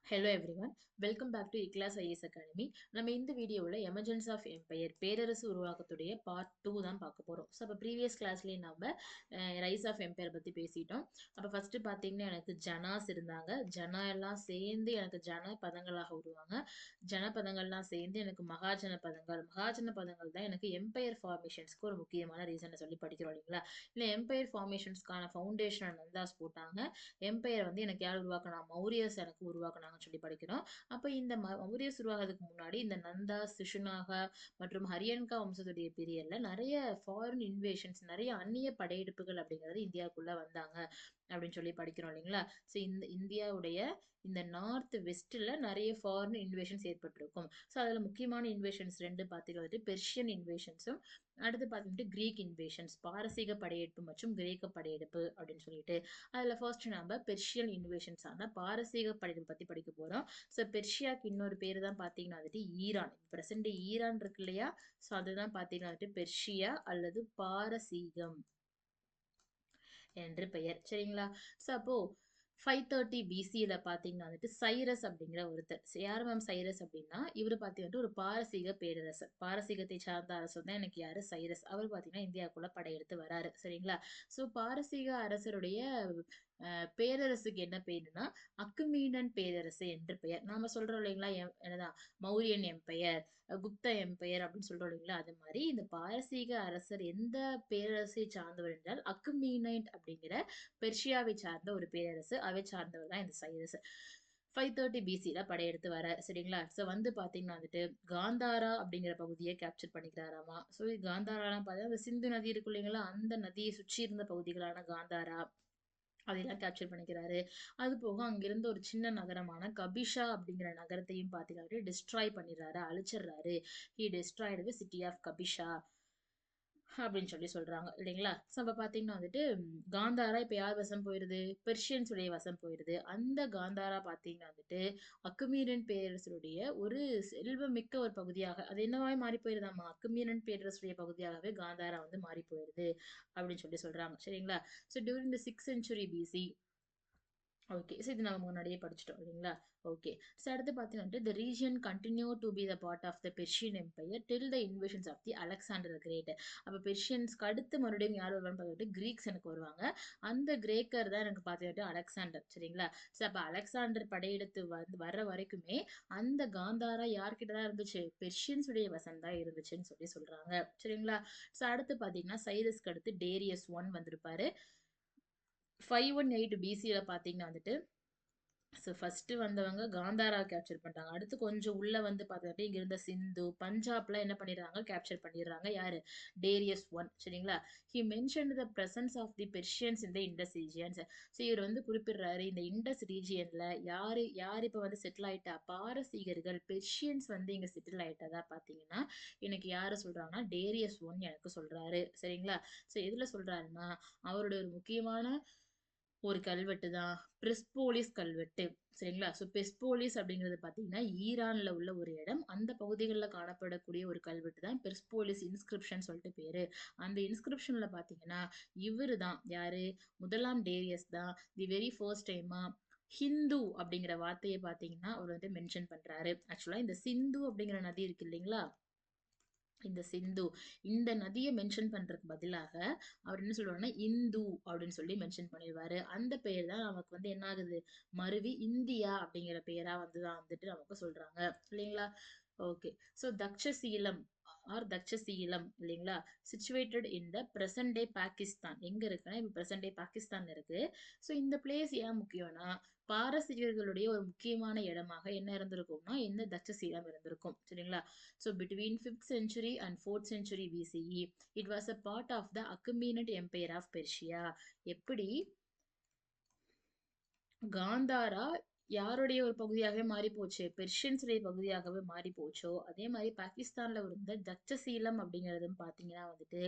Hello everyone, welcome back to Eclass IAS Academy. நம்ம இந்த வீடியோவில் எமர்ஜென்சி ஆஃப் எம்பையர் பேரரசு உருவாக்கத்துடைய பார்ட் 2 தான் பார்க்க போகிறோம். ஸோ அப்போ ப்ரீவியஸ் கிளாஸ்லேயே நம்ம ரைஸ் ஆஃப் எம்பையர் பற்றி பேசிட்டோம். அப்போ ஃபஸ்ட்டு பார்த்தீங்கன்னா எனக்கு ஜனாஸ் இருந்தாங்க. ஜனா எல்லாம் சேர்ந்து எனக்கு ஜன பதங்களாக உருவாங்க. ஜனபதங்கள்லாம் சேர்ந்து எனக்கு மகாஜன பதங்கள். மகாஜன பதங்கள் தான் எனக்கு எம்பையர் ஃபார்மேஷன்ஸ்க்கு ஒரு முக்கியமான ரீசனை சொல்லி படிக்கிறோம் இல்லைங்களா? இல்லை எம்பையர் ஃபார்மேஷன்ஸ்க்கான ஃபவுண்டேஷன் நந்தாஸ் போட்டாங்க. எம்பையர் வந்து எனக்கு யார் உருவாக்கினா, மௌரியஸ் எனக்கு உருவாக்குனாங்கன்னு சொல்லி படிக்கிறோம். அப்போ இந்த மௌரியஸ் உருவாகிறதுக்கு முன்னாடி இந்த நந்தா, சிசுநாகா மற்றும் ஹரியன்கா வம்சத்துடைய பீரியட்ல நிறைய ஃபாரின் இன்வேஷன்ஸ், நிறைய அந்நிய படையெடுப்புகள் அப்படிங்கிறது இந்தியாவுக்குள்ள வந்தாங்க அப்படின்னு சொல்லி படிக்கிறோம் இல்லைங்களா? ஸோ இந்த இந்தியாவுடைய இந்த நார்த் வெஸ்ட்டில் நிறைய ஃபாரின் இன்வேஷன்ஸ் ஏற்பட்டிருக்கும். ஸோ அதில் முக்கியமான இன்வேஷன்ஸ் ரெண்டு பார்த்தீங்கன்னா வந்துட்டு பெர்ஷியன் இன்வேஷன்ஸும், அடுத்து பார்த்தீங்கன்னா கிரீக் இன்வேஷன்ஸ், பாரசீக படையெடுப்பு மற்றும் கிரேக்க படையெடுப்பு அப்படின்னு சொல்லிட்டு. அதில் ஃபர்ஸ்ட் நம்ம பெர்ஷியன் இன்வேஷன்ஸ் ஆன பாரசீக படையெடுப்பு பற்றி படிக்க போகிறோம். ஸோ பெர்ஷியாவுக்கு இன்னொரு பேர் தான் பார்த்தீங்கன்னா வந்துட்டு ஈரான். ப்ரெசென்ட் ஈரான் இருக்கு இல்லையா? ஸோ அதுதான் பார்த்தீங்கன்னா வந்துட்டு பெர்ஷியா அல்லது பாரசீகம் என்று பெயர். சரிங்களா? ஸோ அப்போ 530 பிசியில பார்த்தீங்கன்னா வந்துட்டு சைரஸ் அப்படிங்கிற ஒருத்தர். யார் மேம் சைரஸ் அப்படின்னா, இவர் பார்த்தீங்கன்னா ஒரு பாரசீக பேரரசர். பாரசீகத்தை சார்ந்த அரசர் தான் எனக்கு யாரு, சைரஸ். அவர் பார்த்தீங்கன்னா இந்தியாவுக்குள்ள படையெடுத்து வராரு. சரிங்களா? ஸோ பாரசீக அரசருடைய பேரரசுக்கு என்ன பேருன்னா அக்குமீனன் பேரரசு என்று பெயர். நாம சொல்றோம் இல்லைங்களா, என்னதான் மௌரியன் எம்பையர், குப்த எம்பையர் அப்படின்னு சொல்றோம் இல்லைங்களா? அது மாதிரி இந்த பாரசீக அரசர் எந்த பேரரசை சார்ந்தவர் என்றால் அக்குமீனைட் அப்படிங்கிற பெர்ஷியாவை சார்ந்த ஒரு பேரரசு. அவை சார்ந்தவர் தான் இந்த சைரஸ். 530 பிசியில படையெடுத்து வர. சரிங்களா? ஸோ வந்து பார்த்தீங்கன்னா வந்துட்டு காந்தாரா அப்படிங்கிற பகுதியை கேப்சர் பண்ணிக்கிறாராமா. ஸோ காந்தாராலாம் பார்த்தா அந்த சிந்து நதி இருக்கு இல்லைங்களா, அந்த நதியை சுற்றி இருந்த பகுதிகளான காந்தாரா அதெல்லாம் கேப்சர் பண்ணிக்கிறாரு. அது போக அங்கிருந்த ஒரு சின்ன நகரமான கபிஷா அப்படிங்கிற நகரத்தையும் பார்த்தீங்கன்னா டிஸ்ட்ராய் பண்ணிடுறாரு, அழிச்சிடுறாரு. He destroyed the city of Kapisa அப்படின்னு சொல்லி சொல்றாங்க இல்லைங்களா? ஸோ அப்போ பார்த்தீங்கன்னா வந்துட்டு காந்தாரா இப்போ யார் வசம் போயிடுது, பெர்ஷியன்ஸ் உடைய வசம் போயிடுது. அந்த காந்தாரா பார்த்தீங்கன்னா வந்துட்டு அக்குமீரன் பேரரசுடைய ஒரு செல்வமிக்க ஒரு பகுதியாக அது என்னவாய் மாறி போயிருதாமா, அக்குமீரன் பேரரசுடைய பகுதியாகவே காந்தாரா வந்து மாறி போயிடுது அப்படின்னு சொல்லி சொல்றாங்க. சரிங்களா? So during the 6th century BC. Okay, so இது நம்ம முன்னாடியே படிச்சிட்டோம் இல்லைங்களா? ஓகே, ஸோ அடுத்து பார்த்தீங்கன்னா the region continue to be the part of the Persian empire till the invasions of the Alexander great. அப்போ பெர்ஷியன்ஸ்க்கு அடுத்து மறுபடியும் யார் வருவான்னு பார்த்துட்டு கிரீக்ஸ் எனக்கு வருவாங்க. அந்த கிரேக்கர் தான் எனக்கு பார்த்துக்கிட்டு அலெக்சாண்டர். சரிங்களா? ஸோ அப்போ அலெக்சாண்டர் படையெடுத்து வர்ற வரைக்குமே அந்த காந்தாரா யார்கிட்ட தான் இருந்துச்சு, பெர்ஷியன்ஸ் உடைய வசம் தான் இருந்துச்சுன்னு சொல்லி சொல்றாங்க. சரிங்களா? ஸோ அடுத்து பார்த்தீங்கன்னா சைரஸ்க்கு அடுத்து டேரியஸ் 1 வந்திருப்பாரு. 518 பிசியில பார்த்தீங்கன்னா வந்துட்டு ஸோ ஃபர்ஸ்ட் வந்தவங்க காந்தாரா கேப்சர் பண்ணிட்டாங்க. அடுத்து கொஞ்சம் உள்ள வந்து பார்த்தா இங்க இருந்த சிந்து, பஞ்சாப்ல என்ன பண்ணிடுறாங்க, கேப்சர் பண்ணிடுறாங்க. யாரு, டேரியஸ் 1. சரிங்களா? He mention the presence of the Persians இந்த இண்டஸ் ரீஜியன்ஸ். ஸோ இவர் வந்து குறிப்பிடுறாரு இந்த இண்டஸ் ரீஜியன்ல யாரு யார் இப்போ வந்து செட்டில் ஆயிட்டா, பாரசீகர்கள் பெர்ஷியன்ஸ் வந்து இங்க செட்டில் ஆயிட்டதா பார்த்தீங்கன்னா எனக்கு யாரு சொல்றாங்கன்னா டேரியஸ் 1 எனக்கு சொல்றாரு. சரிங்களா? ஸோ எதுல சொல்றாருன்னா அவருடைய ஒரு முக்கியமான ஒரு கல்வெட்டு தான் பிரிஸ்போலிஸ் கல்வெட்டு. சரிங்களா? ஸோ பெர்ஸ்போலிஸ் அப்படிங்கிறது பார்த்தீங்கன்னா ஈரான்ல உள்ள ஒரு இடம். அந்த பகுதிகளில் காணப்படக்கூடிய ஒரு கல்வெட்டு தான் பெர்ஸ்போலிஸ் இன்ஸ்கிரிப்ஷன் சொல்லிட்டு பேரு. அந்த இன்ஸ்கிரிப்ஷன்ல பார்த்தீங்கன்னா இவரு தான் யாரு, முதலாம் டேரியஸ் தான் தி வெரி ஃபர்ஸ்ட் டைமா ஹிந்து அப்படிங்கிற வார்த்தையை பார்த்தீங்கன்னா அவர் வந்து மென்ஷன் பண்றாரு. ஆக்சுவலா இந்த சிந்து அப்படிங்கிற நதி இருக்கு இல்லைங்களா, இந்த சிந்து, இந்த நதியை மென்ஷன் பண்றதுக்கு பதிலாக அவர் என்ன சொல்லுவாருன்னா இந்து அப்படின்னு சொல்லி மென்ஷன் பண்ணிடுவாரு. அந்த பெயர் தான் நமக்கு வந்து என்ன ஆகுது, மருவி இந்தியா அப்படிங்கிற பெயரா வந்துதான் வந்துட்டு நமக்கு சொல்றாங்க இல்லைங்களா? Okay, so Takshashila R Takshashila இல்லைங்களா, சிச்சுவேட்டட் இன் த பிரசன்ட் டே பாகிஸ்தான். எங்க இருக்குன்னா இப்போ பிரசன்ட் டே பாகிஸ்தான் இருக்கு. ஸோ இந்த பிளேஸ் ஏன் முக்கியம்னா பாரசீகர்களுடைய ஒரு முக்கியமான இடமாக என்ன இருந்திருக்கும்னா இந்த தட்சசீலம் இருந்திருக்கும். சரிங்களா? So between 5th century and 4th century BCE it was a part of the Achaemenid Empire of Persia. எப்படி காந்தாரா யாருடைய ஒரு பகுதியாகவே மாறி போச்சு, பெர்ஷியன்ஸுடைய பகுதியாகவே மாறி போச்சோ அதே மாதிரி பாகிஸ்தான்ல இருந்த தட்சசீலம் அப்படிங்கிறதும் பார்த்தீங்கன்னா வந்துட்டு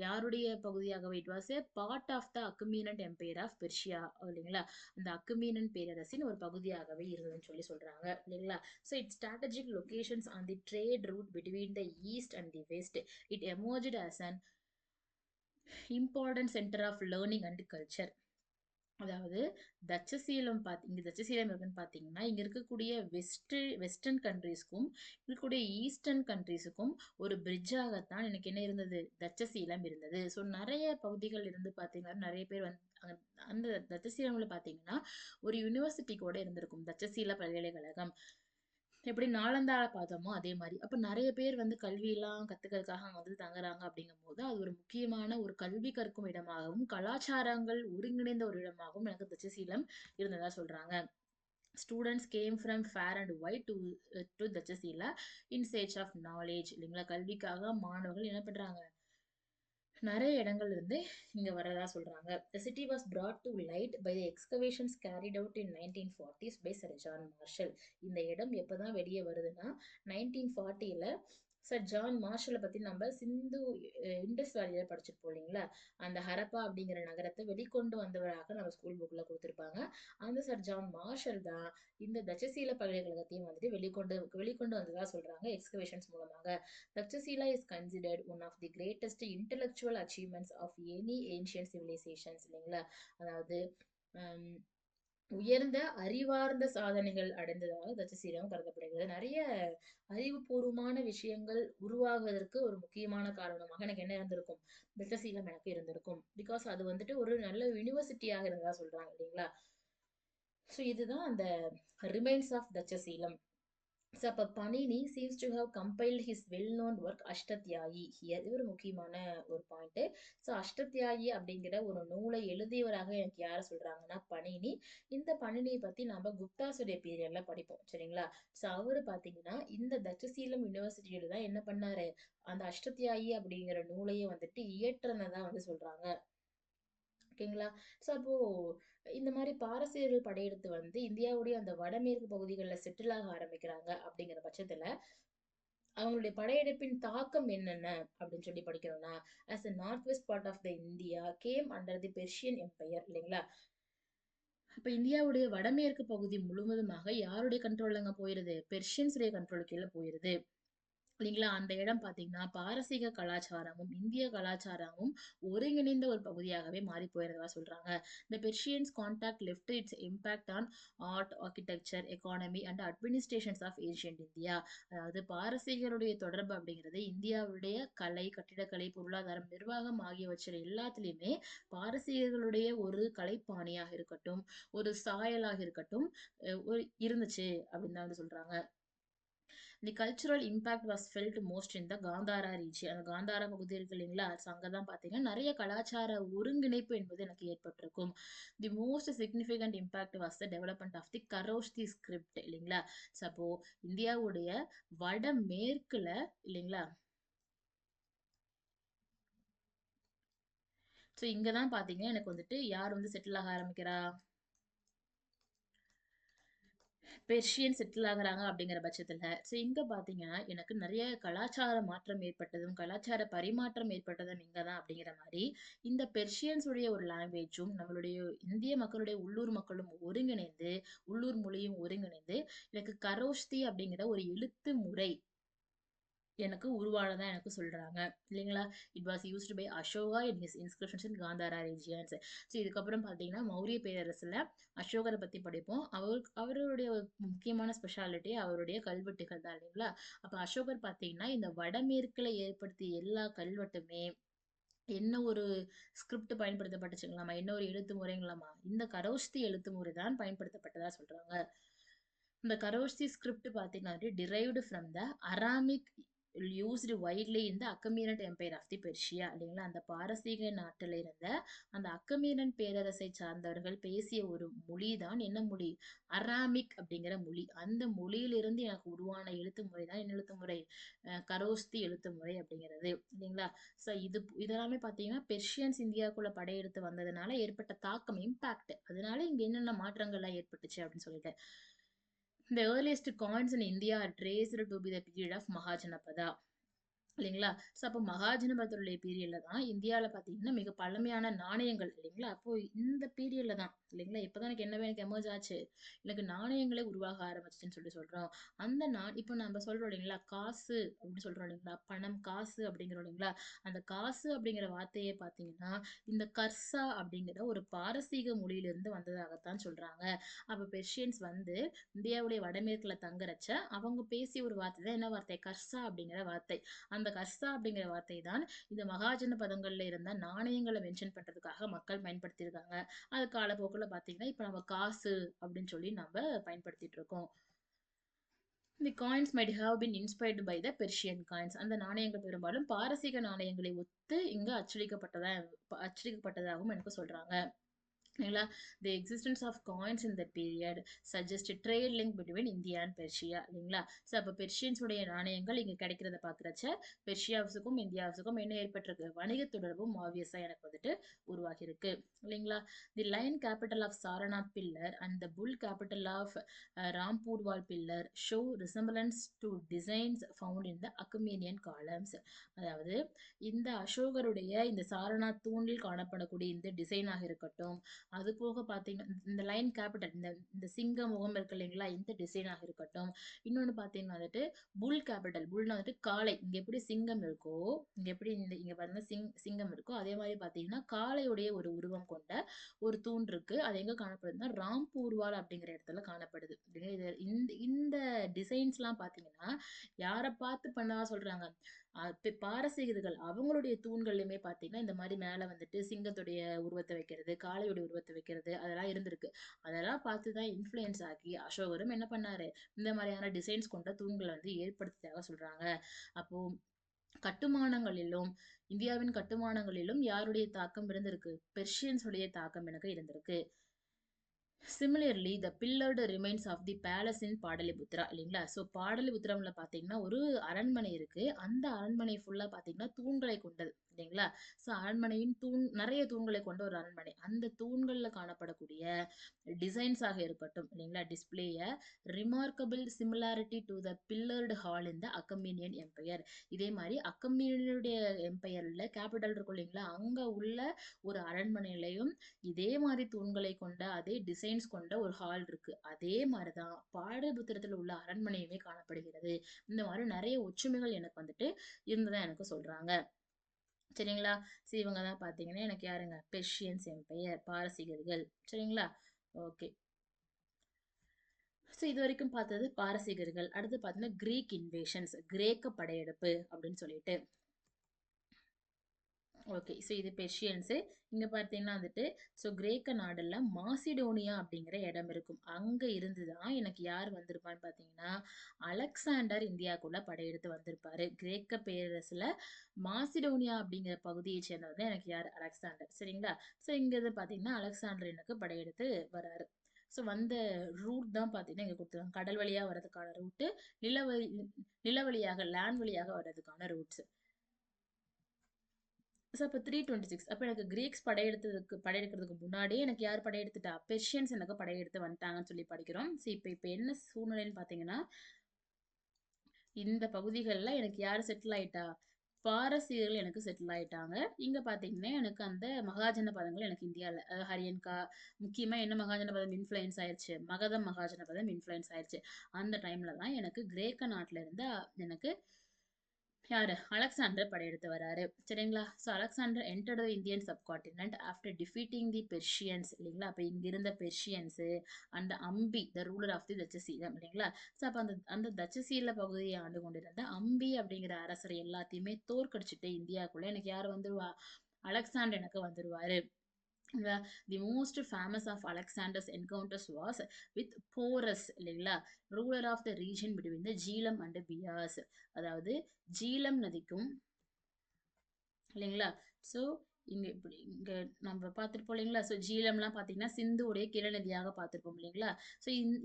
யாருடைய பகுதியாகவே, it was a part of the Achaemenid empire of Persia இல்லைங்களா, அந்த அக்குமீனன் பேரரசின் ஒரு பகுதியாகவே இருந்ததுன்னு சொல்லி சொல்றாங்க இல்லைங்களா? So it strategic locations on the trade route between the east and the west. It emerged as an important centre of learning and culture. அதாவது தட்சசீலம் இங்க தட்சசீலம் இருக்குன்னு பார்த்தீங்கன்னா, இங்க இருக்கக்கூடிய வெஸ்டர்ன் கண்ட்ரீஸ்க்கும், இருக்கக்கூடிய ஈஸ்டர்ன் கண்ட்ரீஸுக்கும் ஒரு பிரிட்ஜாகத்தான் எனக்கு என்ன இருந்தது? தட்சசீலம் இருந்தது. ஸோ நெறைய பகுதிகள் இருந்து பார்த்தீங்கன்னா, நெறைய பேர் அந்த தட்சசீலம்ல பார்த்தீங்கன்னா, ஒரு யுனிவர்சிட்டி கூட இருந்திருக்கும். தட்சசீல பல்கலைக்கழகம். எப்படி நாளந்தால பார்த்தோமோ, அதே மாரி. அப்ப நெறைய பேர் கல்வியெல்லாம் கத்துக்கிறதுக்காக அங்க தங்குறாங்க அப்படிங்கும்போது, அது ஒரு முக்கியமான ஒரு கல்வி கற்கும் இடமாகவும், கலாச்சாரங்கள் ஒருங்கிணைந்த ஒரு இடமாகவும் எனக்கு தட்சசீலம் இருந்ததா சொல்றாங்க. Students came from far and wide to Takshashila in search of knowledge இல்லைங்களா? கல்விக்காக மாணவர்கள் என்ன பண்றாங்க? நெறைய இடங்கள்ல இருந்து இங்க வரதா சொல்றாங்க. The city was brought to light by the excavations carried out in 1940s by Sir John Marshall. இந்த இடம் எப்பதான் வெளிய வருதுன்னா, 1940ல சர் ஜான் மார்ஷல பத்தி நம்ம இண்டஸ் வேலியில படிச்சிருப்போம் இல்லைங்களா? அந்த ஹரப்பா அப்படிங்கிற நகரத்த வெளிக்கொண்டு வந்தவராக நம்ம ஸ்கூல் புக்ல குடுத்திருப்பாங்க. அந்த சர் ஜான் மார்ஷல் தான் இந்த தட்சசீல பல்கலைக்கழகத்தையும் வெளிக்கொண்டு வந்ததா சொல்றாங்க எக்ஸ்கவேஷன்ஸ் மூலமாக. Takshashila is considered one of the greatest intellectual achievements of any ancient civilizations இல்லைங்களா? அதாவது ஹம், உயர்ந்த அறிவார்ந்த சாதனைகள் அடைந்ததாக தட்சசீலம் கருதப்படுகிறது. நிறைய அறிவுபூர்வமான விஷயங்கள் உருவாகுவதற்கு ஒரு முக்கியமான காரணமாக எனக்கு என்ன இருந்திருக்கும்? தட்சசீலம் எனக்கு இருந்திருக்கும். பிகாஸ் அது ஒரு நல்ல யூனிவர்சிட்டியாக இருந்ததா சொல்றாங்க இல்லைங்களா? ஸோ இதுதான் அந்த ரிமைன்ஸ் ஆஃப் தட்சசீலம். ஸோ அப்போ Panini seems to have compiled his well known work Ashtadhyayi here. இது ஒரு முக்கியமான ஒரு பாயிண்ட். ஸோ அஷ்டத்யாயி அப்படிங்கிற ஒரு நூலை எழுதியவராக எனக்கு யாரை சொல்றாங்கன்னா பனினி. இந்த பனினியை பத்தி நம்ம குப்தாசுடைய பீரியட்ல படிப்போம் சரிங்களா? ஸோ அவரு பாத்தீங்கன்னா இந்த தட்சசீலம் யூனிவர்சிட்டியில தான் என்ன பண்ணாரு? அந்த அஷ்டத்யாயி அப்படிங்கிற நூலையே இயற்றுனதா சொல்றாங்க. ஓகேங்களா? ஸோ அப்போ இந்த மாதிரி பாரசீகர்கள் படையெடுத்து இந்தியாவுடைய அந்த வடமேற்கு பகுதிகளில் செட்டில் ஆக ஆரம்பிக்கிறாங்க அப்படிங்கிற பட்சத்துல அவங்களுடைய படையெடுப்பின் தாக்கம் என்னென்ன அப்படின்னு சொல்லி படிக்கணும்னா, as a northwest part of the India came under the Persian Empire இல்லைங்களா? அப்ப இந்தியாவுடைய வடமேற்கு பகுதி முழுவதுமாக யாருடைய கண்ட்ரோல்லங்க போயிருது? பெர்ஷியன்ஸுடைய கண்ட்ரோல் கீழே போயிருது. இல்லைங்களா? அந்த இடம் பார்த்தீங்கன்னா, பாரசீக கலாச்சாரமும், இந்திய கலாச்சாரமும் ஒருங்கிணைந்த ஒரு பகுதியாகவே மாறி போயிருந்ததா சொல்றாங்க. The Persians contact left its impact on art, architecture, economy and administrations of ancient India. அதாவது பாரசீகருடைய தொடர்பு அப்படிங்கிறது இந்தியாவுடைய கலை, கட்டிடக்கலை, பொருளாதாரம், நிர்வாகம் ஆகியவற்றில் எல்லாத்துலயுமே பாரசீகர்களுடைய ஒரு கலைப்பாணியாக இருக்கட்டும், ஒரு சாயலாக இருக்கட்டும், இருந்துச்சு அப்படின்னு தான் சொல்றாங்க. The cultural impact was felt most in the Gandhara region. அந்த காந்தாரா பகுதி இருக்கு இல்லைங்களா? அங்கே தான் பார்த்தீங்கன்னா நிறைய கலாச்சார ஒருங்கிணைப்பு என்பது எனக்கு ஏற்பட்டிருக்கும். The most significant impact was the development of the Kharoshthi script இல்லைங்களா? அப்போ இந்தியாவுடைய வடமேற்குல இல்லைங்களா? ஸோ இங்கே தான் பார்த்தீங்கன்னா எனக்கு யார் செட்டில் ஆக ஆரம்பிக்கிறா? பெர்ஷியன் செட்டில் ஆகுறாங்க அப்படிங்கிற பட்சத்துல ஸோ இங்க பாத்தீங்கன்னா எனக்கு நிறைய கலாச்சார மாற்றம் ஏற்பட்டதும் கலாச்சார பரிமாற்றம் ஏற்பட்டதும் இங்க தான் அப்படிங்கிற மாதிரி இந்த பெர்ஷியன்ஸ் உடைய ஒரு லாங்குவேஜும் நம்மளுடைய இந்திய மக்களுடைய உள்ளூர் மக்களும் ஒருங்கிணைந்து உள்ளூர் மொழியும் ஒருங்கிணைந்து எனக்கு கரோஷ்தி அப்படிங்கிற ஒரு எழுத்து முறை எனக்கு உருவானதா எனக்கு சொல்றாங்க இல்லைங்களா? It was used by Ashoka in his inscriptions in Gandhara regions. So இதுக்கப்புறம் பார்த்தீங்கன்னா மௌரிய பேரரசுல அசோகரை பத்தி படிப்போம். அவருடைய ஒரு முக்கியமான ஸ்பெஷாலிட்டி அவருடைய கல்வெட்டுகள் தான் இல்லைங்களா? அப்ப அசோகர் பார்த்தீங்கன்னா இந்த வடமேற்குல ஏற்படுத்திய எல்லா கல்வெட்டுமே என்ன ஒரு ஸ்கிரிப்ட் பயன்படுத்தப்பட்டுச்சுங்களாமா? என்ன ஒரு எழுத்து முறைங்களாமா? இந்த கரோஷ்தி எழுத்து முறை தான் பயன்படுத்தப்பட்டதா சொல்றாங்க. இந்த கரோஷ்தி ஸ்கிரிப்ட் பார்த்தீங்கன்னா derived from the Aramaic used widely இந்த அக்கமீனட் எம்பையர் ஆஃப் தி பெர்ஷியா இல்லைங்களா? அந்த பாரசீக நாட்டில் இருந்த அந்த அக்கமீனன் பேரரசை சார்ந்தவர்கள் பேசிய ஒரு மொழி தான் என்ன மொழி? அராமிக் அப்படிங்கிற மொழி. அந்த மொழியிலிருந்து எனக்கு உருவான எழுத்து முறை தான் என்ன எழுத்து முறை? கரோஸ்தி எழுத்து முறை அப்படிங்கிறது இல்லைங்களா? ஸோ இதெல்லாமே பார்த்தீங்கன்னா பெர்ஷியன்ஸ் இந்தியாவுக்குள்ள படையெடுத்து வந்ததுனால ஏற்பட்ட தாக்கம் இம்பாக்ட். அதனால இங்க என்னென்ன மாற்றங்கள்லாம் ஏற்பட்டுச்சு அப்படின்னு சொல்லிட்டு The earliest coins in India are traced to be the period of Mahajanapada. இல்லைங்களா? ஸோ அப்போ மகாஜனபதருடைய பீரியட்ல தான் இந்தியால பார்த்தீங்கன்னா, மிக பழமையான நாணயங்கள் இல்லைங்களா? அப்போ இந்த பீரியட்ல தான் இல்லைங்களா? இப்பதான் எனக்கு எமர்ஜ் ஆச்சு. எனக்கு நாணயங்களே உருவாக ஆரம்பிச்சுச்சுன்னு சொல்றோம். அந்த இப்போ நம்ம சொல்றோம் இல்லைங்களா? காசு அப்படின்னு சொல்றோம் இல்லைங்களா? பணம், காசு அப்படிங்கிறோம் இல்லைங்களா? அந்த காசு அப்படிங்கிற வார்த்தையே பார்த்தீங்கன்னா, இந்த கர்சா அப்படிங்கிற ஒரு பாரசீக மொழியிலிருந்து வந்ததாகத்தான் சொல்றாங்க. அப்ப பெர்ஷியன்ஸ் வந்து இந்தியாவுடைய வடமேற்குல தங்குறச்ச, அவங்க பேசிய ஒரு வார்த்தை தான் என்ன வார்த்தை? கர்சா அப்படிங்கிற வார்த்தை. அந்த கர்சா அப்படிங்கிற வார்த்தை தான் இந்த மகாஜன பதங்கள்ல இருந்த நாணயங்களை மென்ஷன் பண்றதுக்காக மக்கள் பயன்படுத்தியிருக்காங்க. அது காலப்போக்குல பாத்தீங்கன்னா, இப்ப நம்ம காசு அப்படின்னு சொல்லி நம்ம பயன்படுத்திட்டு இருக்கோம். The coins might have been inspired by the Persian coins. அந்த நாணயங்கள் பெரும்பாலும் பாரசீக நாணயங்களை ஒத்து இங்கு அச்சடிக்கப்பட்டதாகவும் எனக்கு சொல்றாங்க. இல்லைங்களா? The existence of coins in that period suggest a trade link between India and Persia இல்லைங்களா? ஸோ அப்போ பெர்ஷியன்ஸ் உடைய நாணயங்கள் இங்க கிடைக்கிறத பாக்குறச்ச பெர்ஷியாவுக்கும் இந்தியாவுக்கும் என்ன ஏற்பட்டிருக்கு? வணிக தொடர்பும் ஆப்வியஸா எனக்கு வந்துட்டு உருவாகி இருக்கு இல்லைங்களா? The lion capital of Sarnath pillar and the bull capital of Rampurva pillar show resemblance to designs found in the Achaemenian columns. அதாவது இந்த அசோகருடைய இந்த சாரநாத் தூணில் காணப்படக்கூடிய இந்த டிசைனாக இருக்கட்டும், அது போக பார்த்தீங்கன்னா, இந்த லைன் கேபிட்டல் இந்த சிங்க முகம் இருக்கு இல்லைங்களா? இந்த டிசைனாக இருக்கட்டும். இன்னொன்னு பார்த்தீங்கன்னா வந்துட்டு, புல் கேபிட்டல். புல்னா வந்துட்டு காளை. இங்க எப்படி சிங்கம் இருக்கோ, இங்க எப்படி இங்க பாருங்க சிங்கம் இருக்கோ, அதே மாதிரி பார்த்தீங்கன்னா, காளையுடைய ஒரு உருவம் கொண்ட ஒரு தூண் இருக்கு. அது எங்க காணப்படுதுன்னா, ராம்பூர்வால் அப்படிங்கிற இடத்துல காணப்படுது. இந்த டிசைன்ஸ்லாம் பார்த்தீங்கன்னா, யார பார்த்து பண்ணதா சொல்றாங்க? பாரசீகர்கள் அவங்களுடைய தூண்கள்லயுமே பார்த்தீங்கன்னா, இந்த மாரி மேல வந்துட்டு சிங்கத்துடைய உருவத்த வைக்கிறது, காளையுடைய உருவத்த வைக்கிறது, அதெல்லாம் இருந்திருக்கு. அதெல்லாம் பார்த்து தான் இன்ஃப்ளூயன்ஸ் ஆகி அசோகரும் என்ன பண்ணாரு? இந்த மாரியான டிசைன்ஸ் கொண்ட தூண்கள வந்து ஏற்படுத்தியதாக சொல்றாங்க. அப்போ கட்டுமானங்களிலும், இந்தியாவின் கட்டுமானங்களிலும் யாருடைய தாக்கம் இருந்திருக்கு? பெர்ஷியன்ஸ் உடைய தாக்கம் எனக்கு இருந்திருக்கு. Similarly the pillared remains of the palace in Pataliputra இல்லைங்களா? ஸோ பாடலிபுத்திரம்ல பார்த்தீங்கன்னா, ஒரு அரண்மனை இருக்கு. அந்த அரண்மனை ஃபுல்லா பார்த்தீங்கன்னா, தூண்களை கொண்டது இல்லைங்களா? ஸோ அரண்மனையின் நெறைய தூண்களை கொண்ட ஒரு அரண்மனை. அந்த தூண்கள்ல காணப்படக்கூடிய டிசைன்ஸாக இருக்கட்டும் இல்லைங்களா? Display remarkable similarity to the pillared hall in the Achaemenian empire. இதே மாரி அக்கமீனியனுடைய எம்பையர்ல கேபிட்டல் இருக்கும் இல்லைங்களா? அங்க உள்ள ஒரு அரண்மனையிலயும் இதே மாரி தூண்களை கொண்ட, அதே டிசைன்ஸ் கொண்ட ஒரு ஹால் இருக்கு. அதே மாரி தான் பாடலிபுத்திரத்துல உள்ள அரண்மனையுமே காணப்படுகிறது. இந்த மாரி நெறைய ஒற்றுமைகள் எனக்கு வந்துட்டு இருந்ததா எனக்கு சொல்றாங்க. சரிங்களா? இவங்க தான் பார்த்தீங்கன்னா, எனக்கு யாருங்க? பெர்ஷியன்ஸ் எம்பையர், பாரசீகர்கள். சரிங்களா? ஓகே. இதுவரைக்கும் பார்த்தது பாரசீகர்கள். அடுத்து பார்த்தீங்கன்னா, கிரீக் இன்வேஷன்ஸ், கிரேக்க படையெடுப்பு அப்படின்னு சொல்லிட்டு. ஓகே. இது பெர்ஷியன்ஸு. இங்க பார்த்தீங்கன்னா வந்துட்டு, கிரேக்க நாடுல மாசிடோனியா அப்படிங்கிற இடம் இருக்கும். அங்க இருந்து தான் எனக்கு யார் வந்திருப்பான்னு பார்த்தீங்கன்னா, அலெக்சாண்டர் இந்தியாக்குள்ள படையெடுத்து வந்திருப்பாரு. கிரேக்க பேரரசுல மாசிடோனியா அப்படிங்கிற பகுதியை சேர்ந்தவர் தான் எனக்கு யாரு? அலெக்சாண்டர். சரிங்களா? இங்க பார்த்தீங்கன்னா, அலெக்சாண்டர் எனக்கு படையெடுத்து வராரு. வந்த ரூட் தான் பார்த்தீங்கன்னா, இங்க குடுத்துருக்காங்க. கடல் வழியா வர்றதுக்கான ரூட்டு, நிலவழி நில வழியாக லேண்ட் வழியாக வர்றதுக்கான ரூட்ஸ். அப்ப 326 அப்ப எனக்கு கிரீக்ஸ் படையெடுக்கிறதுக்கு முன்னாடியே எனக்கு யார் படையெடுத்துட்டா? பெர்ஷியன்ஸ் எனக்கு படையெடுத்து வந்துட்டாங்கன்னு சொல்லி படிக்கிறோம். இப்ப என்ன சூழ்நிலைன்னு பார்த்தீங்கன்னா, இந்த பகுதிகள்ல எனக்கு யார் செட்டில் ஆயிட்டா? பாரசீகர்கள் எனக்கு செட்டில் ஆயிட்டாங்க. இங்க பார்த்தீங்கன்னா, எனக்கு அந்த மகாஜன பதங்கள் எனக்கு இந்தியால ஹரியன்கா முக்கியமா என்ன மகாஜன பதம் இன்ஃப்ளூயன்ஸ் ஆயிருச்சு? மகதம் மகாஜன பதம் இன்ஃப்ளூயன்ஸ் ஆயிருச்சு. அந்த டைம்ல தான் எனக்கு கிரேக்க நாட்டுல இருந்து எனக்கு யாரு? அலெக்சாண்டர் படையெடுத்து வராரு. சரிங்களா? Alexander entered the Indian subcontinent after defeating the Persians இல்லைங்களா? அப்ப இங்க இருந்த Persians and Ambhi the ruler of the Takshashila இல்லைங்களா? அப்ப அந்த அந்த தட்சசீல பகுதியை ஆண்டு கொண்டிருந்த அம்பி அப்படிங்கிற அரசர் எல்லாத்தையுமே தோற்கடிச்சுட்டு இந்தியாக்குள்ள எனக்கு யார் வந்துருவா? அலெக்சாண்டர் எனக்கு வந்துருவாரு. The most famous of Alexander's encounters was with Porus இல்லைங்களா? ruler of the region between the Jhelum and Bias. அதாவது ஜீலம் நதிக்கும் இல்லைங்களா? ஸோ இங்க நம்ம பார்த்துருப்போம் இல்லைங்களா? ஜீலம்லாம் பார்த்தீங்கன்னா சிந்துவுடைய கிளை நதியாக பார்த்துருப்போம் இல்லைங்களா?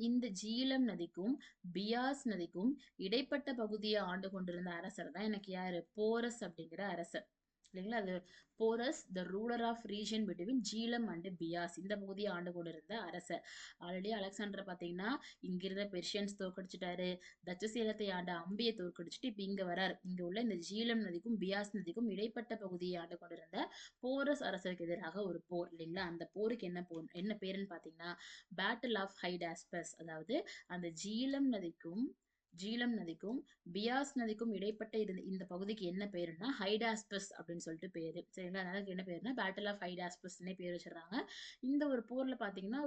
இந்த ஜீலம் நதிக்கும் பியாஸ் நதிக்கும் இடைப்பட்ட பகுதியை ஆண்டு கொண்டிருந்த அரசர் தான் எனக்கு யாரு? போரஸ் அப்படிங்கிற அரசர். இல்லைங்களா? அது Porus the ruler of region between Jhelum and Beas, இந்த பகுதியை ஆண்டு கொண்டிருந்த அரசர். ஆல்ரெடி அலெக்சாண்டர் பார்த்தீங்கன்னா இங்கிருந்த பெர்ஷியன்ஸ் தோற்கடிச்சிட்டாரு, தட்சசீலத்தை ஆண்ட அம்பியை தோற்கடிச்சிட்டு இப்போ இங்க வராரு. இங்க உள்ள இந்த ஜீலம் நதிக்கும் பியாஸ் நதிக்கும் இடைப்பட்ட பகுதியை ஆண்டு கொண்டிருந்த போரஸ் அரசருக்கு எதிராக ஒரு போர், இல்லைங்களா? அந்த போருக்கு என்ன போர், என்ன பேருன்னு பார்த்தீங்கன்னா பேட்டில் ஆஃப் ஹைடாஸ்பஸ். அதாவது அந்த ஜீலம் நதிக்கும் பியாஸ் நதிக்கும் இடைப்பட்ட இருந்த இந்த பகுதிக்கு என்ன பேருன்னா ஹைடாஸ்பஸ் அப்படின்னு சொல்லிட்டு பேரு. சரிங்களா? அதனால என்ன பேருன்னா பேட்டில் ஆஃப் ஹைடாஸ்பஸ்னே பேர் வச்சிடறாங்க. இந்த ஒரு போர்ல பாத்தீங்கன்னா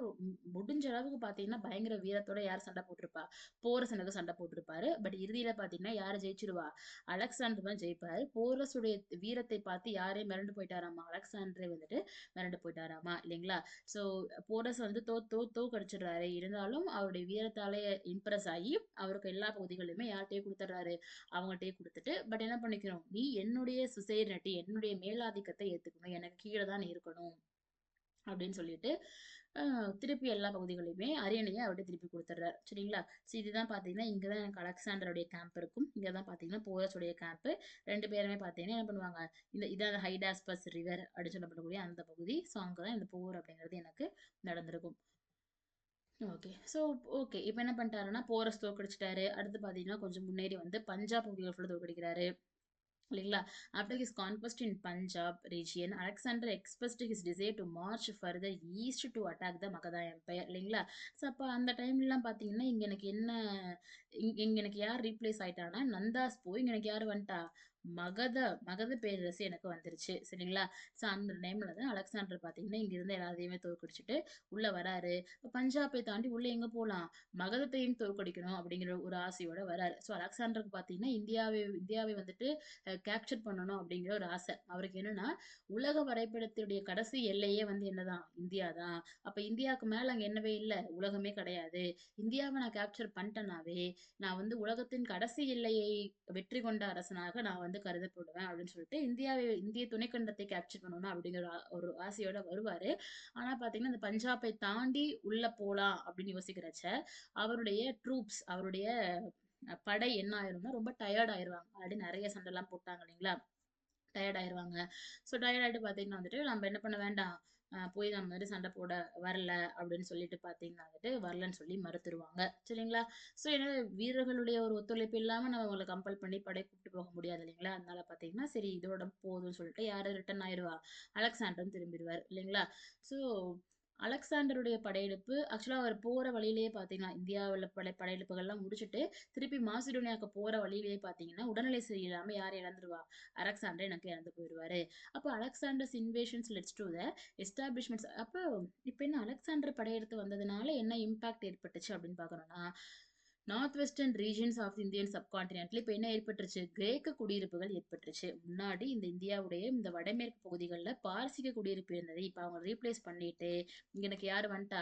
முடிஞ்ச அளவுக்கு பாத்தீங்கன்னா பயங்கர வீரத்தோட யார் சண்டை போட்டிருப்பா, போரசனுக்கு சண்டை போட்டிருப்பாரு. பட் இறுதியில பாத்தீங்கன்னா யாரு ஜெயிச்சிருவா, அலெக்சாண்டர் தான் ஜெயிப்பாரு. போரஸுடைய வீரத்தை பார்த்து யாரே மிரண்டு போயிட்டாராமா, அலெக்சாண்டரே வந்துட்டு மிரண்டு போயிட்டாராமா, இல்லைங்களா? சோ போரஸ் வந்து தோக்கடிச்சிடுறாரு. இருந்தாலும் அவருடைய வீரத்தாலே இம்ப்ரெஸ் ஆகி அவருக்கு எல்லா பகுதிகளுமே யார்கிட்டயே கொடுத்துட்றாரு, அவங்ககிட்டயே கொடுத்துட்டு, பட் என்ன பண்ணிக்கணும், நீ என்னுடைய சுசேரிட்டி, என்னுடைய மேலாதிக்கத்தை ஏத்துக்கணும், எனக்கு கீழே தான் நீ இருக்கணும் அப்படின்னு சொல்லிட்டு திருப்பி எல்லா பகுதிகளையுமே அரியணையை அவர்கிட்ட திருப்பி கொடுத்துட்றாரு. சரிங்களா? ஸோ இதுதான் பார்த்தீங்கன்னா இங்கே தான் எனக்கு அலெக்சாண்டருடைய கேம்ப் இருக்கும். இங்கே தான் பார்த்தீங்கன்னா போரஸுடைய கேம்ப். ரெண்டு பேருமே பார்த்தீங்கன்னா என்ன பண்ணுவாங்க, இதான் ஹைடாஸ்பஸ் ரிவர் அப்படின்னு சொல்லப்படக்கூடிய அந்த பகுதி. ஸோ அங்கே தான் இந்த போர் அப்படிங்கிறது எனக்கு நடந்திருக்கும். ஓகே. So okay. இப்ப என்ன பண்ணிட்டாருன்னா, போரஸ் தோற்கடிச்சுட்டாரு. அடுத்து பார்த்தீங்கன்னா, கொஞ்சம் முன்னேறி வந்து பஞ்சாப் பகுதிகள ஃபுல்லா தோற்கடிக்கிறாரு. இல்லைங்களா? After his conquest in Punjab region, Alexander expressed his desire to march further east to attack the Magadha empire. இல்லைங்களா? ஸோ அப்ப அந்த டைம்லலாம் பார்த்தீங்கன்னா, இங்க எனக்கு என்ன இங்க எனக்கு யார் ரீப்ளேஸ் ஆயிட்டான்னா, நந்தாஸ் போய் இங்க எனக்கு யார் வந்துட்டா? மகத மகத பேரரசு எனக்கு வந்துருச்சு. சரிங்களா? ஸோ அந்த டைம்ல தான் அலெக்சாண்டர் பார்த்தீங்கன்னா, இங்க இருந்த எல்லாத்தையுமே தோற்கடிச்சுட்டு உள்ள வராரு. இப்ப பஞ்சாபை தாண்டி உள்ள எங்க போலாம்? மகதத்தையும் தோற்கடிக்கணும் அப்படிங்கிற ஒரு ஆசையோட வராரு. ஸோ அலெக்சாண்டருக்கு பார்த்தீங்கன்னா, இந்தியாவை வந்துட்டு கேப்சர் பண்ணணும் அப்படிங்கிற ஒரு ஆசை. அவருக்கு என்னன்னா, உலக வரைபடத்துடைய கடைசி எல்லையே வந்து என்னதான்? இந்தியா தான். அப்ப இந்தியாவுக்கு மேல அங்க என்னவே இல்ல, உலகமே கிடையாது. இந்தியாவை நான் கேப்சர் பண்ணிட்டேனாவே, நான் வந்து உலகத்தின் கடைசி எல்லையை வெற்றி கொண்ட அரசனாக நான் வந்து கருதப்படுவேன் அப்படின்னு சொல்லிட்டு இந்திய துணைக்கண்டத்தை கேப்சர் பண்ணணும் அப்படிங்கிற ஒரு ஆசையோட வருவாரு. ஆனா பாத்தீங்கன்னா இந்த பஞ்சாபை தாண்டி உள்ள போலாம் அப்படின்னு யோசிக்கிறச்ச அவருடைய ட்ரூப்ஸ், அவருடைய படை என்ன ஆயிரும்னா ரொம்ப டயர்ட் ஆயிருவாங்க. ஆல்ரெடி நிறைய சண்டை எல்லாம் போட்டாங்க இல்லைங்களா? டயர்ட் ஆயிருவாங்க. ஸோ டயர்ட் ஆயிட்டு பார்த்தீங்கன்னா வந்துட்டு நம்ம என்ன பண்ண வேண்டாம், போய் நம்ம வந்து சண்டை போட வரல அப்படின்னு சொல்லிட்டு பார்த்தீங்கன்னா வந்துட்டு வரலன்னு சொல்லி மறுத்துருவாங்க. சரிங்களா? ஸோ ஏன்னா வீரர்களுடைய ஒரு ஒத்துழைப்பு இல்லாம நம்ம அவங்கள கம்பல் பண்ணி படை கூப்பிட்டு போக முடியாது இல்லைங்களா? அதனால பார்த்தீங்கன்னா சரி இதோட போதும்னு சொல்லிட்டு யாரு ரிட்டர்ன் ஆயிருவா, அலெக்சாண்டரும் திரும்பிடுவார் இல்லைங்களா? ஸோ அலெக்சாண்டருடைய படையெடுப்பு ஆக்சுவலா அவர் போற வழியிலேயே பார்த்தீங்கன்னா இந்தியாவில் படையெடுப்புகள்லாம் முடிச்சுட்டு திருப்பி மாசிடோனியாவுக்கு போற வழியிலேயே பார்த்தீங்கன்னா உடல்நிலை சரியில்லாம யார் இழந்துருவா, அலெக்சாண்டர் எனக்கு இறந்து போயிடுவாரு. அப்போ Alexander's invasions let's to the establishments. அப்போ இப்போ என்ன அலெக்சாண்டர் படையெடுத்து வந்ததுனால என்ன இம்பாக்ட் ஏற்பட்டுச்சு அப்படின்னு பார்க்கணும்னா, north western regions of Indian சப்கான்டினென்ட்ல இப்போ என்ன ஏற்பட்டுருச்சு, கிரேக்க குடியிருப்புகள் ஏற்பட்டுருச்சு. முன்னாடி இந்த இந்தியாவுடைய இந்த வடமேற்கு பகுதிகளில் பாரசீக குடியிருப்பு இருந்தது. இப்போ அவங்க ரீப்ளேஸ் பண்ணிட்டு இங்க எனக்கு யார் வந்துட்டா,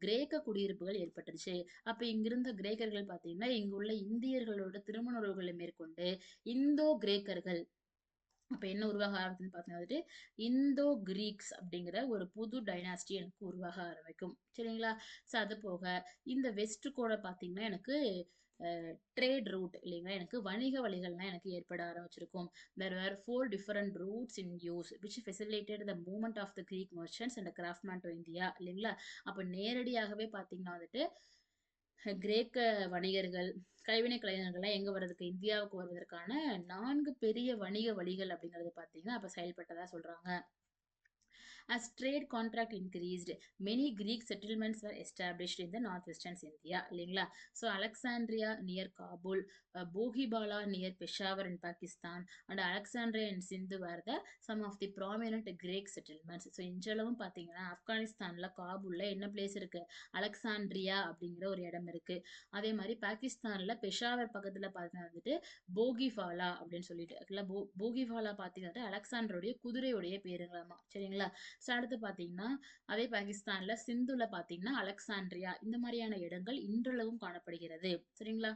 கிரேக்க குடியிருப்புகள் ஏற்பட்டுருச்சு. அப்ப இங்கிருந்த கிரேக்கர்கள் பார்த்தீங்கன்னா இங்குள்ள இந்தியர்களோட திருமண உறவுகளை மேற்கொண்டு இந்தோ கிரேக்கர்கள், அப்ப என்ன உருவாக ஆரம்பிக்குதுன்னு பார்த்தீங்கன்னா வந்துட்டு இந்தோ கிரீக்ஸ் அப்படிங்கிற ஒரு புது டைனாஸ்டி எனக்கு உருவாக ஆரம்பிக்கும். சரிங்களா? ஸோ அது போக இந்த வெஸ்ட் கூட பார்த்தீங்கன்னா எனக்கு ட்ரேட் ரூட் இல்லைங்களா, எனக்கு வணிக வழிகள்லாம் எனக்கு ஏற்பட ஆரம்பிச்சிருக்கும். there were 4 different routes in use which facilitated the movement of the Greek merchants and the craftsmen to India. இல்லைங்களா? அப்ப நேரடியாகவே பார்த்தீங்கன்னா வந்துட்டு கிரேக்க வணிகர்கள், கைவினை கலைஞர்கள்லாம் எங்க வர்றதுக்கு, இந்தியாவுக்கு வருவதற்கான 4 பெரிய வணிக வழிகள் அப்படிங்கிறது பார்த்தீங்கன்னா அப்ப செயல்பட்டதா சொல்றாங்க. As trade contract increased, many Greek settlements were established in the northwestern India. இல்லைங்களா? So Alexandria near Kabul, Bogibala near Peshawar in Pakistan, and Alexandria and Sindhu were some of the prominent Greek settlements. So இன்றளவும் பார்த்தீங்கன்னா ஆப்கானிஸ்தான்ல காபூல்ல என்ன place இருக்கு, Alexandria அப்படிங்கிற ஒரு இடம் இருக்கு. அதே மாதிரி பாகிஸ்தான்ல பெஷாவர் பக்கத்துல பார்த்தீங்கன்னா வந்துட்டு போகிஃபாலா அப்படின்னு சொல்லிட்டு போகிஃபாலா பார்த்தீங்கன்னா அலெக்சாண்டருடைய குதிரையுடைய பேருங்களாமா. சரிங்களா? ஸோ அடுத்து பார்த்தீங்கன்னா அதே பாகிஸ்தான்ல சிந்துல பார்த்தீங்கன்னா அலெக்சாண்ட்ரியா, இந்த மாதிரியான இடங்கள் இன்றளவும் காணப்படுகிறது. சரிங்களா?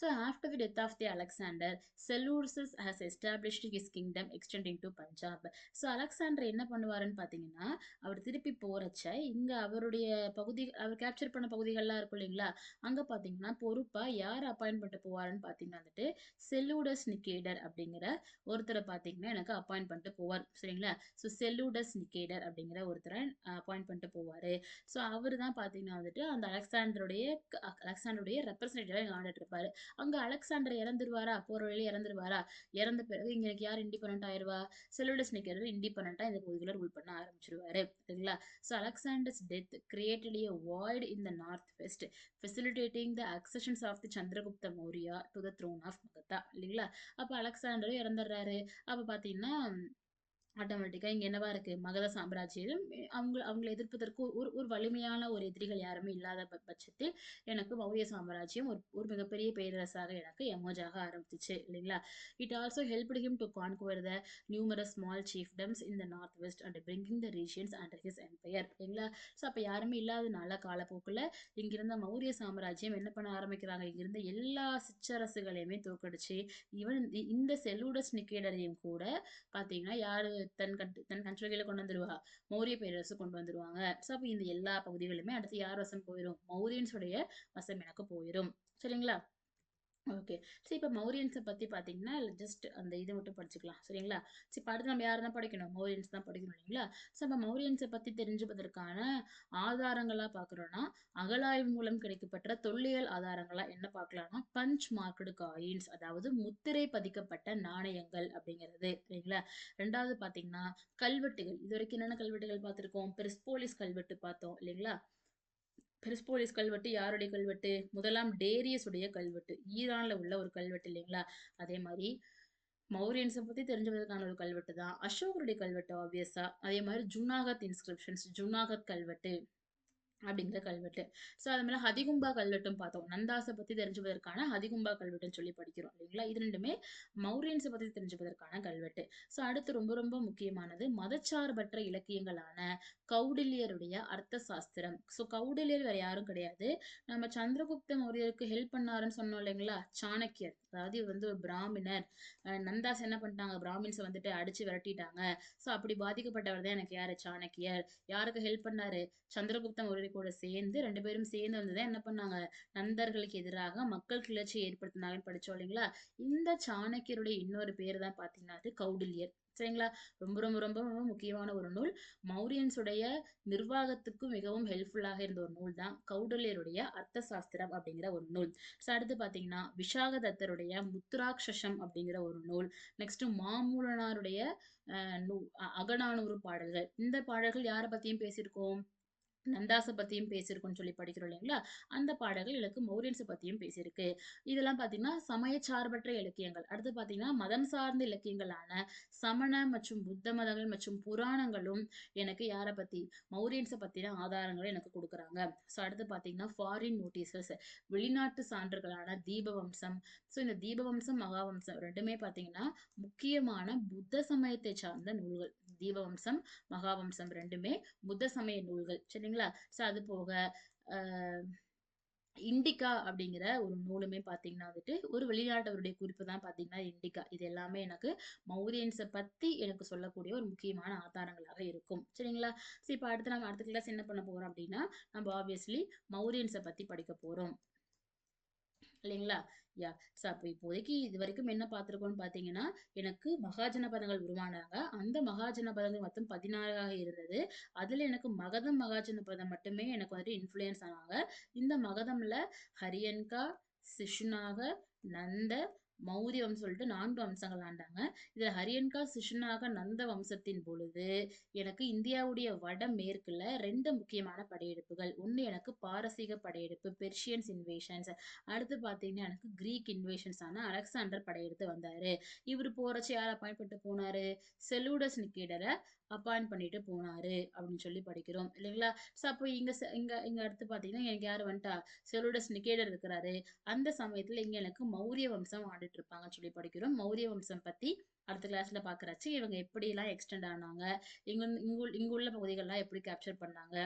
So after the death of the Alexander, Seleucus has established his kingdom extending to Punjab. So Alexander என்ன பண்ணுவாருன்னு பார்த்தீங்கன்னா, அவர் திருப்பி போறச்ச, இங்க அவருடைய பகுதி அவர் கேப்சர் பண்ண பகுதிகள்லாம் இருக்கும் இல்லைங்களா? அங்க பார்த்தீங்கன்னா, பொறுப்பா யார் அப்பாயிண்ட் பண்ணிட்டு போவாருன்னு பார்த்தீங்கன்னா வந்துட்டு, செலூடஸ் நிக்கேடர் அப்படிங்கிற ஒருத்தர பார்த்தீங்கன்னா, எனக்கு அப்பாயிண்ட் பண்ணிட்டு போவார். சரிங்களா? ஸோ செலூடஸ் நிக்கேடர் அப்படிங்கிற ஒருத்தர அப்பாயிண்ட் பண்ணிட்டு போவாரு. ஸோ அவரு தான் பார்த்தீங்கன்னா வந்துட்டு, அந்த அலெக்சாண்டருடைய ரெப்ரசன்டேட்டிவா இங்க ஆண்டுட்டு இருப்பாரு. அங்க அலெக்சாண்டர் இறந்துருவாரா? போற வழியில இறந்துருவாரா? இறந்த பிறகு இங்க எனக்கு யார் இண்டிபெண்டன்ட் ஆயிருவா? செலூடஸ் நிக்கேடர் இண்டிபெண்டன்ட்டா இந்த பகுதியில ரூல் பண்ண ஆரம்பிச்சுருவாரு. சரிங்களா? So Alexander's death created a void in the northwest, facilitating the accessions of the Chandragupta Maurya to the throne of Magadha. இல்லைங்களா? அப்ப அலெக்சாண்டரும் இறந்துடுறாரு. அப்ப பார்த்தீங்கன்னா ஆட்டோமேட்டிக்கா இங்க என்னவா இருக்கு? மகத சாம்ராஜ்யம் அவங்கள எதிர்ப்பதற்கு ஒரு ஒரு வலிமையான ஒரு எதிரிகள் யாருமே இல்லாத பட்சத்தில், எனக்கு மௌரிய சாம்ராஜ்யம் ஒரு ஒரு மிகப்பெரிய பேரரசாக எனக்கு எமர்ஜ் ஆக ஆரம்பிச்சுச்சு இல்லைங்களா? It also helped him to conquer the numerous small chiefdoms in the northwest and bringing the regions under his empire. இல்லைங்களா? ஸோ அப்ப யாருமே இல்லாதனால காலப்போக்குல இங்கிருந்த மௌரிய சாம்ராஜ்யம் என்ன பண்ண ஆரம்பிக்கிறாங்க? இங்கிருந்த எல்லா சிற்றரசுகளையுமே தோற்கடிச்சு, ஈவன் இந்த செலூடஸ் நிக்கேடரையும் கூட பார்த்தீங்கன்னா, யாரு தன் கண்ட்ரோல் கீழ கொண்டு வந்துருவா? மௌரிய பேரரசு கொண்டு வந்துருவாங்க. ஸோ, அப்ப இந்த எல்லா பகுதிகளுமே அடுத்து யார் வசம் போயிரும்? மௌரியன்ஸ் உடைய வசம் எனக்கு போயிரும். சரிங்களா? ஓகே. சரி இப்ப மௌரியன்ஸ பத்தி பார்த்தீங்கன்னா, ஜஸ்ட் அந்த இது மட்டும் படிச்சுக்கலாம். சரிங்களா? சரி இப்ப அடுத்து நம்ம யார தான் படிக்கணும்? மௌரியன்ஸ் தான் படிக்கணும் இல்லைங்களா? ஸோ நம்ம மௌரியன்ஸ பத்தி தெரிஞ்சுப்பதற்கான ஆதாரங்களா பார்க்குறோம்னா, அகழாய்வு மூலம் கிடைக்கப்பெற்ற தொல்லியல் ஆதாரங்களா என்ன பார்க்கலாம்னா, பஞ்ச் மார்க்டு காயின்ஸ் அதாவது முத்திரை பதிக்கப்பட்ட நாணயங்கள் அப்படிங்கிறது. சரிங்களா? 2வது பார்த்தீங்கன்னா, கல்வெட்டுகள். இதுவரைக்கும் என்னென்ன கல்வெட்டுகள் பார்த்திருக்கோம்? பெர்ஸ்போலிஸ் கல்வெட்டு பார்த்தோம் இல்லைங்களா? பெர்ஸ்போலிஸ் கல்வெட்டு யாருடைய கல்வெட்டு? முதலாம் டேரியஸ் உடைய கல்வெட்டு. ஈரான்ல உள்ள ஒரு கல்வெட்டு இல்லைங்களா? அதே மாரி மௌரியன்ஸ பத்தி தெரிஞ்சுக்கிறதுக்கான ஒரு கல்வெட்டு தான். அசோகருடைய கல்வெட்டு ஆப்வியஸா. அதே மாரி ஜுனாகத் இன்ஸ்கிரிப்ஷன்ஸ், ஜுனாகத் கல்வெட்டு. அப்படிங்கிற கல்வெட்டு. ஸோ அது மேல ஹதிகும்பா கல்வெட்டும் பார்த்தோம். நந்தாஸ பத்தி தெரிஞ்சுப்பதற்கான ஹதிகும்பா கல்வெட்டுன்னு சொல்லி படிக்கிறோம் இல்லைங்களா? இது 2மே மௌரியன்ஸ பத்தி தெரிஞ்சுப்பதற்கான கல்வெட்டு. ஸோ அடுத்து ரொம்ப ரொம்ப முக்கியமானது மதச்சார்பற்ற இலக்கியங்களான கௌடில்யருடைய அர்த்த சாஸ்திரம். ஸோ கௌடில்யர் வேற யாரும் கிடையாது. நம்ம சந்திரகுப்த மௌரியருக்கு ஹெல்ப் பண்ணாருன்னு சொன்னோம் இல்லைங்களா? சாணக்கியர். அதாவது இவர் வந்து ஒரு பிராமினர். நந்தாஸ் என்ன பண்ணிட்டாங்க? பிராமின்ஸ வந்துட்டு அடிச்சு விரட்டிட்டாங்க. ஸோ அப்படி பாதிக்கப்பட்டவர் தான் எனக்கு யாரு? சாணக்கியர். யாருக்கு ஹெல்ப் பண்ணாரு? சந்திரகுப்த மௌரியர் கூட சேர்ந்து 2 பேரும் சேர்ந்து வந்து தான் என்ன பண்ணாங்க? நந்தர்களுக்கு எதிராக மக்கள் கிளர்ச்சி ஏற்படுத்தினாங்கன்னு படிச்சோம் இல்லைங்களா? இந்த சாணக்கியருடைய இன்னொரு பேரு தான் பார்த்தீங்கன்னா, அது கௌடில்யர். சரிங்களா? ரொம்ப ரொம்ப ரொம்ப ரொம்ப முக்கியமான ஒரு நூல். மௌரியன்ஸ் உடைய நிர்வாகத்துக்கு மிகவும் ஹெல்ப்ஃபுல்லாக இருந்த ஒரு நூல் தான் கௌடில்யருடைய அர்த்த சாஸ்திரம் அப்படிங்கிற ஒரு நூல். ஸோ அடுத்து பார்த்தீங்கன்னா, விஷாகதத்தருடைய முத்ராக்ஷசம் அப்படிங்கிற ஒரு நூல். நெக்ஸ்ட் மாமூலனாருடைய அகநானூறு பாடல்கள். இந்த பாடல்கள் யார பத்தியும் பேசியிருக்கோம்? நந்தாச பத்தியும் பேசியிருக்கோம்னு சொல்லி படிக்கிறோம் இல்லைங்களா? அந்த பாடல்கள் எனக்கு மௌரியன்ஸ பத்தியும் பேசியிருக்கு. இதெல்லாம் பார்த்தீங்கன்னா, சமயச்சார்பற்ற இலக்கியங்கள். அடுத்து பார்த்தீங்கன்னா, மதம் சார்ந்த இலக்கியங்களான சமண மற்றும் புத்த மதங்கள் மற்றும் புராணங்களும் எனக்கு யார பத்தி? மௌரியன்ஸ பத்தின ஆதாரங்கள எனக்கு குடுக்குறாங்க. ஸோ அடுத்து பார்த்தீங்கன்னா, ஃபாரின் நோட்டீசஸ் வெளிநாட்டு சான்றுகளான தீபவம்சம். ஸோ இந்த தீபவம்சம், மகாவம்சம் 2மே பார்த்தீங்கன்னா, முக்கியமான புத்த சமயத்தை சார்ந்த நூல்கள். தீபவம்சம், மகாவம்சம் 2மே புத்த சமய நூல்கள். சரிங்களா? ஸோ அது போக அ இண்டிகா அப்படிங்கிற ஒரு நூலுமே பார்த்தீங்கன்னா வந்துட்டு, ஒரு வெளிநாட்டவருடைய குறிப்பு தான் பார்த்தீங்கன்னா இண்டிகா. இது எல்லாமே எனக்கு மௌரியன்ஸ பத்தி எனக்கு சொல்லக்கூடிய ஒரு முக்கியமான ஆதாரங்களாக இருக்கும். சரிங்களா? ஸோ இப்ப அடுத்து நம்ம அடுத்த கிளாஸ் என்ன பண்ண போறோம் அப்படின்னா, நம்ம ஆப்வியஸ்லி மௌரியன்ஸ பத்தி படிக்க போறோம். இல்லைங்களா? யாஹ்! ஸோ அப்ப இப்போதைக்கு இதுவரைக்கும் என்ன பார்த்திருக்கோம்னு பார்த்தீங்கன்னா, எனக்கு மகாஜனபதங்கள் உருவானாங்க. அந்த மகாஜனபதங்கள் மொத்தம் 16 இருந்தது. அதுல எனக்கு மகதம் மகாஜனபதம் மட்டுமே எனக்கு வந்துட்டு இன்ஃப்ளூயன்ஸ் ஆனாங்க. இந்த மகதம்ல ஹரியன்கா, சிஷுநாக, நந்த, மௌரியம்னு சொல்லிட்டு 4 வம்சங்கள் ஆண்டாங்க. இதுல ஹரியன்கா, சிஷுநாக, நந்த வம்சத்தின் பொழுது, எனக்கு இந்தியாவுடைய வடமேற்குல 2 முக்கியமான படையெடுப்புகள். ஒண்ணு எனக்கு பாரசீக படையெடுப்பு, பெர்ஷியன்ஸ் இன்வேஷன்ஸ். அடுத்து பார்த்தீங்கன்னா, எனக்கு கிரீக் இன்வேஷன்ஸ் ஆன அலெக்சாண்டர் படையெடுத்து வந்தாரு. இவரு போறச்ச யார அப்பாயிண்ட் பண்ணிட்டு போனாரு? செலூடஸ் நிக்கேடர அப்பாயிண்ட் பண்ணிட்டு போனாரு அப்படின்னு சொல்லி படிக்கிறோம். இல்லைங்களா? ஸோ அப்போ இங்க இங்க இங்க அடுத்து பார்த்தீங்கன்னா, எனக்கு யாரு வந்துட்டா? செலூடஸ் நிக்கேடர் இருக்கிறாரு. அந்த சமயத்துல இங்க எனக்கு மௌரிய வம்சம் ஆண்டுட்டு இருப்பாங்கன்னு சொல்லி படிக்கிறோம். மௌரிய வம்சம் பத்தி அடுத்த கிளாஸ்ல பார்க்கறச்சு, இவங்க எப்படிலாம் எக்ஸ்டெண்ட் ஆனாங்க? இங்குள்ள பகுதிகள்லாம் எப்படி கேப்சர் பண்ணாங்க?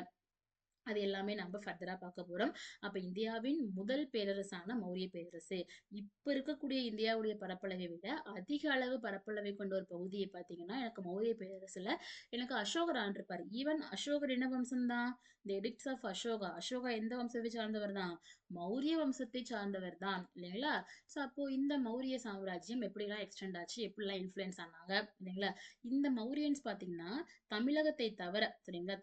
அது எல்லாமே நம்ம ஃபர்தரா பார்க்க போறோம். அப்ப இந்தியாவின் முதல் பேரரசான மௌரிய பேரரசு. இப்ப இருக்கக்கூடிய இந்தியாவுடைய பரப்பளவை விட அதிக அளவு பரப்பளவை கொண்ட ஒரு பகுதிய பார்த்தீங்கன்னா, எனக்கு மௌரிய பேரரசுல எனக்கு அசோகர் ஆண்டிருப்பாரு. ஈவன் அசோகர் என்ன வம்சம் தான்? தி எடிக்ட்ஸ் ஆஃப் அசோகா. அசோகா எந்த வம்சத்தை சார்ந்தவர் தான்? மௌரிய வம்சத்தை சார்ந்தவர் தான். இல்லைங்களா? ஸோ அப்போ இந்த மௌரிய சாம்ராஜ்யம் எப்படிலாம் எக்ஸ்டெண்ட் ஆச்சு? எப்படிலாம் இன்ஃப்ளூயன்ஸ் ஆனாங்க? இல்லைங்களா? இந்த மௌரியன்ஸ் பார்த்தீங்கன்னா, தமிழகத்தை தவிர சரிங்களா?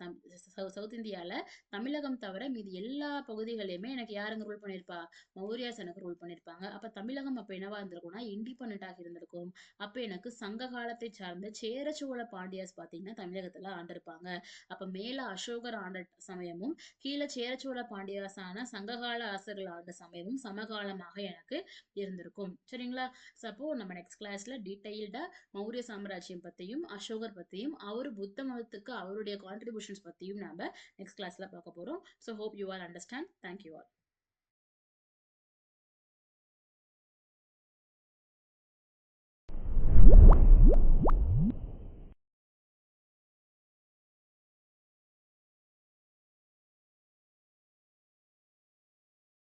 சவுத் இந்தியால தமிழகம் தவிர மீதி எல்லா பகுதிகளையுமே எனக்கு யாருங்க ரூல் பண்ணியிருப்பா? மௌரியாஸ் எனக்கு ரூல் பண்ணியிருப்பாங்க. அப்ப தமிழகம் அப்ப என்னவா இருந்திருக்கும்னா, இண்டிபெண்டன்ட் ஆக இருந்திருக்கும். அப்ப எனக்கு சங்க காலத்தை சார்ந்த சேர சோழ பாண்டியாஸ் பார்த்தீங்கன்னா, தமிழகத்துல ஆண்டிருப்பாங்க. அப்ப மேல அசோகர் ஆண்ட சமயமும், கீழ சேர சோழ பாண்டியாஸான சங்ககால அரசர்கள் ஆண்ட சமயமும் சமகாலமாக எனக்கு இருந்திருக்கும். சரிங்களா? ஸோ அப்போ நம்ம நெக்ஸ்ட் கிளாஸ்ல டீட்டெயில்டா மௌரிய சாம்ராஜ்யம் பத்தியும், அசோகர் பத்தியும், அவரு புத்த மதத்துக்கு அவருடைய கான்ட்ரிபியூஷன்ஸ் பத்தியும் நாம நெக்ஸ்ட் கிளாஸ்ல பார்க்க போறோம். So hope you all understand. Thank you all.